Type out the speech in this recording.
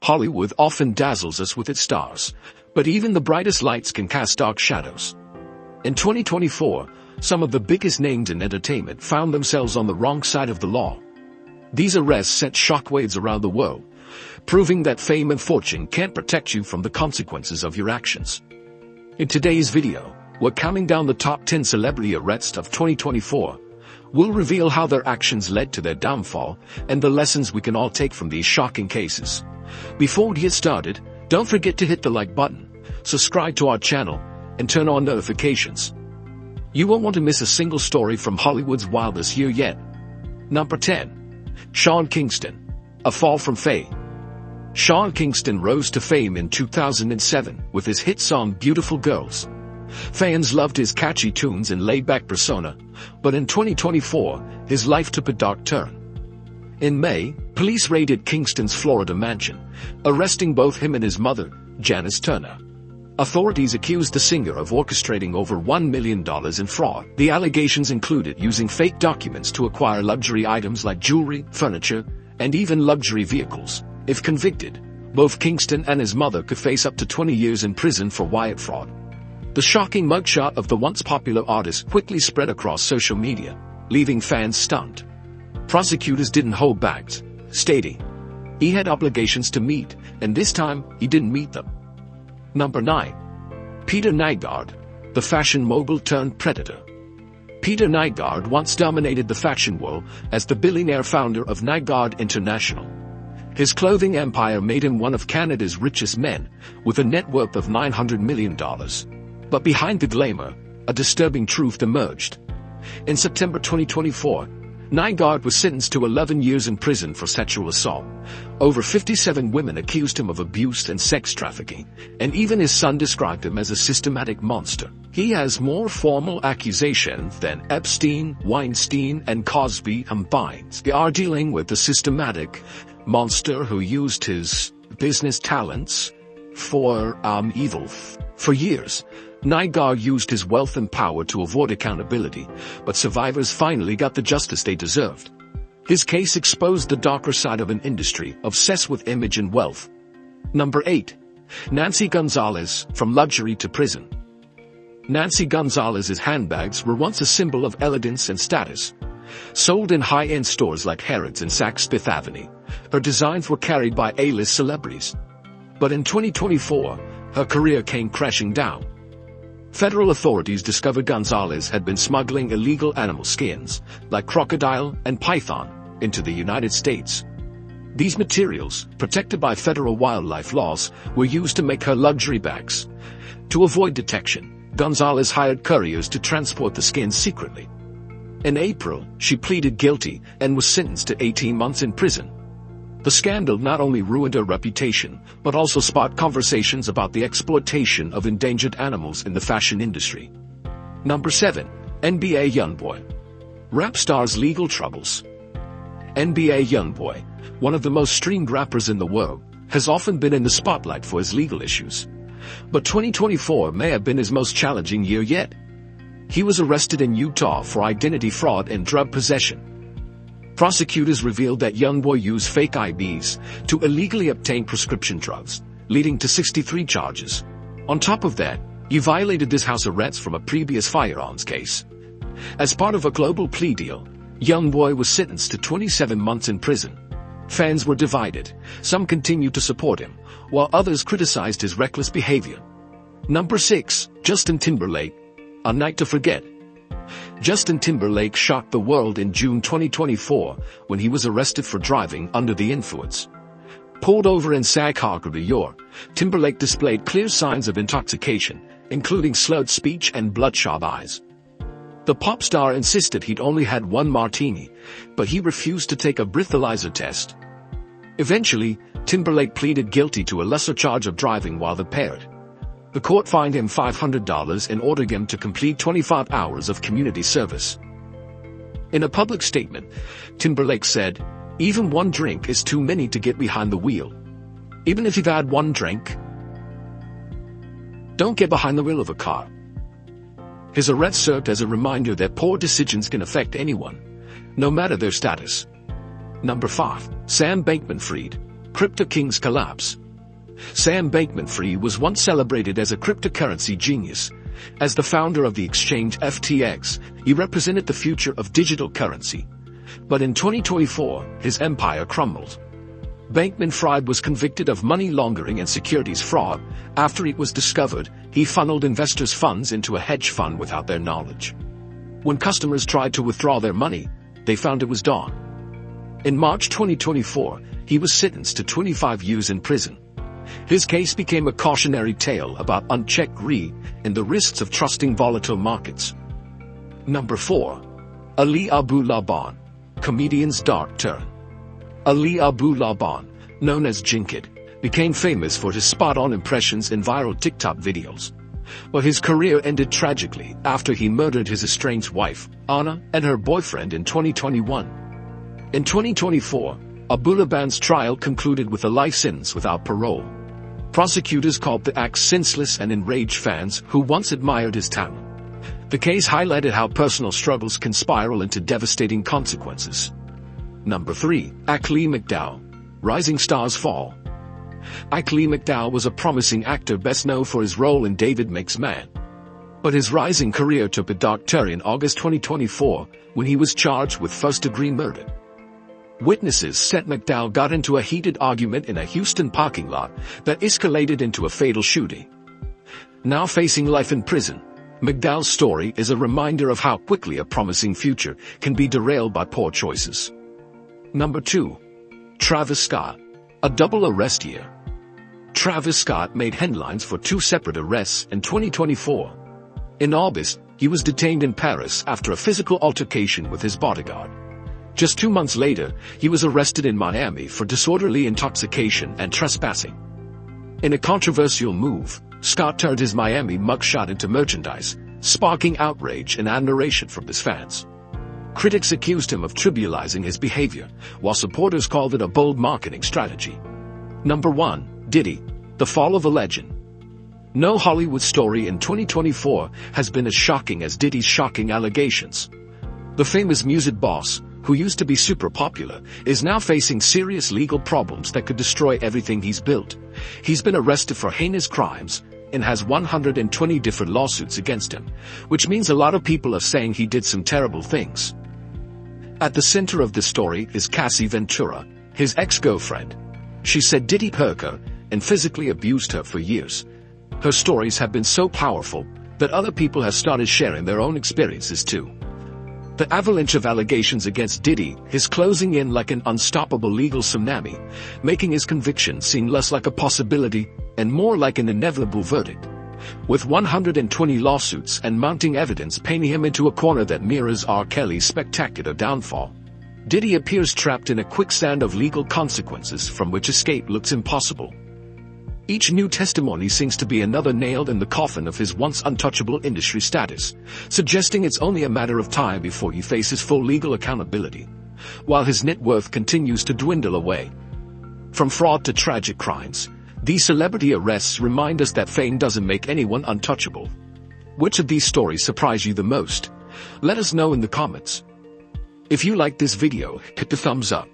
Hollywood often dazzles us with its stars, but even the brightest lights can cast dark shadows. In 2024, some of the biggest names in entertainment found themselves on the wrong side of the law. These arrests sent shockwaves around the world, proving that fame and fortune can't protect you from the consequences of your actions. In today's video, we're counting down the top 10 celebrity arrests of 2024. We'll reveal how their actions led to their downfall and the lessons we can all take from these shocking cases. Before we get started, don't forget to hit the like button, subscribe to our channel, and turn on notifications. You won't want to miss a single story from Hollywood's wildest year yet. Number 10. Sean Kingston. A fall from fame. Sean Kingston rose to fame in 2007 with his hit song Beautiful Girls. Fans loved his catchy tunes and laid-back persona, but in 2024, his life took a dark turn. In May, police raided Kingston's Florida mansion, arresting both him and his mother, Janice Turner. Authorities accused the singer of orchestrating over $1 million in fraud. The allegations included using fake documents to acquire luxury items like jewelry, furniture, and even luxury vehicles. If convicted, both Kingston and his mother could face up to 20 years in prison for wire fraud. The shocking mugshot of the once popular artist quickly spread across social media, leaving fans stunned. Prosecutors didn't hold back, stating he had obligations to meet, and this time he didn't meet them. Number 9. Peter Nygard, the fashion mogul turned predator. Peter Nygard once dominated the fashion world as the billionaire founder of Nygard International. His clothing empire made him one of Canada's richest men, with a net worth of $900 million. But behind the glamour, a disturbing truth emerged. In September 2024, Nygard was sentenced to 11 years in prison for sexual assault. Over 57 women accused him of abuse and sex trafficking, and even his son described him as a systematic monster. He has more formal accusations than Epstein, Weinstein, and Cosby combined. They are dealing with a systematic monster who used his business talents for evil. For years, Nygard used his wealth and power to avoid accountability, but survivors finally got the justice they deserved. His case exposed the darker side of an industry obsessed with image and wealth. Number 8. Nancy Gonzalez, from luxury to prison. Nancy Gonzalez's handbags were once a symbol of elegance and status. Sold in high-end stores like Harrods and Saks Fifth Avenue, her designs were carried by A-list celebrities. But in 2024, her career came crashing down. Federal authorities discovered Gonzalez had been smuggling illegal animal skins, like crocodile and python, into the United States. These materials, protected by federal wildlife laws, were used to make her luxury bags. To avoid detection, Gonzalez hired couriers to transport the skins secretly. In April, she pleaded guilty and was sentenced to 18 months in prison. The scandal not only ruined her reputation, but also sparked conversations about the exploitation of endangered animals in the fashion industry. Number 7. NBA Youngboy. Rap star's legal troubles. NBA Youngboy, one of the most streamed rappers in the world, has often been in the spotlight for his legal issues. But 2024 may have been his most challenging year yet. He was arrested in Utah for identity fraud and drug possession. Prosecutors revealed that Youngboy used fake IDs to illegally obtain prescription drugs, leading to 63 charges. On top of that, he violated this house arrest from a previous firearms case. As part of a global plea deal, Youngboy was sentenced to 27 months in prison. Fans were divided. Some continued to support him, while others criticized his reckless behavior. Number 6. Justin Timberlake. A night to forget. Justin Timberlake shocked the world in June 2024 when he was arrested for driving under the influence. Pulled over in Sag Harbor, New York, Timberlake displayed clear signs of intoxication, including slurred speech and bloodshot eyes. The pop star insisted he'd only had one martini, but he refused to take a breathalyzer test. Eventually, Timberlake pleaded guilty to a lesser charge of driving while impaired. The court fined him $500 and ordered him to complete 25 hours of community service. In a public statement, Timberlake said, "Even one drink is too many to get behind the wheel. Even if you've had one drink, don't get behind the wheel of a car." His arrest served as a reminder that poor decisions can affect anyone, no matter their status. Number 5. Sam Bankman-Fried. Crypto King's collapse. Sam Bankman-Fried was once celebrated as a cryptocurrency genius. As the founder of the exchange FTX, he represented the future of digital currency. But in 2024, his empire crumbled. Bankman-Fried was convicted of money laundering and securities fraud. After it was discovered, he funneled investors' funds into a hedge fund without their knowledge. When customers tried to withdraw their money, they found it was gone. In March 2024, he was sentenced to 25 years in prison. His case became a cautionary tale about unchecked greed and the risks of trusting volatile markets. Number 4. Ali Abu Laban, comedian's dark turn. Ali Abu Laban, known as Jinkid, became famous for his spot-on impressions in viral TikTok videos. But his career ended tragically after he murdered his estranged wife, Anna, and her boyfriend in 2021. In 2024, Abu Laban's trial concluded with a life sentence without parole. Prosecutors called the act senseless and enraged fans who once admired his talent. The case highlighted how personal struggles can spiral into devastating consequences. Number 3. Akli McDowell, rising stars fall. Akli McDowell was a promising actor best known for his role in David Makes Man. But his rising career took a dark turn in August 2024 when he was charged with first-degree murder. Witnesses said McDowell got into a heated argument in a Houston parking lot that escalated into a fatal shooting. Now facing life in prison, McDowell's story is a reminder of how quickly a promising future can be derailed by poor choices. Number 2. Travis Scott, a double arrest year. Travis Scott made headlines for 2 separate arrests in 2024. In August, he was detained in Paris after a physical altercation with his bodyguard. Just 2 months later, he was arrested in Miami for disorderly intoxication and trespassing. In a controversial move, Scott turned his Miami mugshot into merchandise, sparking outrage and admiration from his fans. Critics accused him of trivializing his behavior, while supporters called it a bold marketing strategy. Number 1. Diddy, the fall of a legend. No Hollywood story in 2024 has been as shocking as Diddy's shocking allegations. The famous music boss, who used to be super popular, is now facing serious legal problems that could destroy everything he's built. He's been arrested for heinous crimes and has 120 different lawsuits against him, which means a lot of people are saying he did some terrible things. At the center of the story is Cassie Ventura, his ex-girlfriend. She said Diddy hurt her and physically abused her for years. Her stories have been so powerful that other people have started sharing their own experiences too. The avalanche of allegations against Diddy is closing in like an unstoppable legal tsunami, making his conviction seem less like a possibility and more like an inevitable verdict. With 120 lawsuits and mounting evidence painting him into a corner that mirrors R. Kelly's spectacular downfall, Diddy appears trapped in a quicksand of legal consequences from which escape looks impossible. Each new testimony seems to be another nail in the coffin of his once untouchable industry status, suggesting it's only a matter of time before he faces full legal accountability, while his net worth continues to dwindle away. From fraud to tragic crimes, these celebrity arrests remind us that fame doesn't make anyone untouchable. Which of these stories surprised you the most? Let us know in the comments. If you liked this video, hit the thumbs up.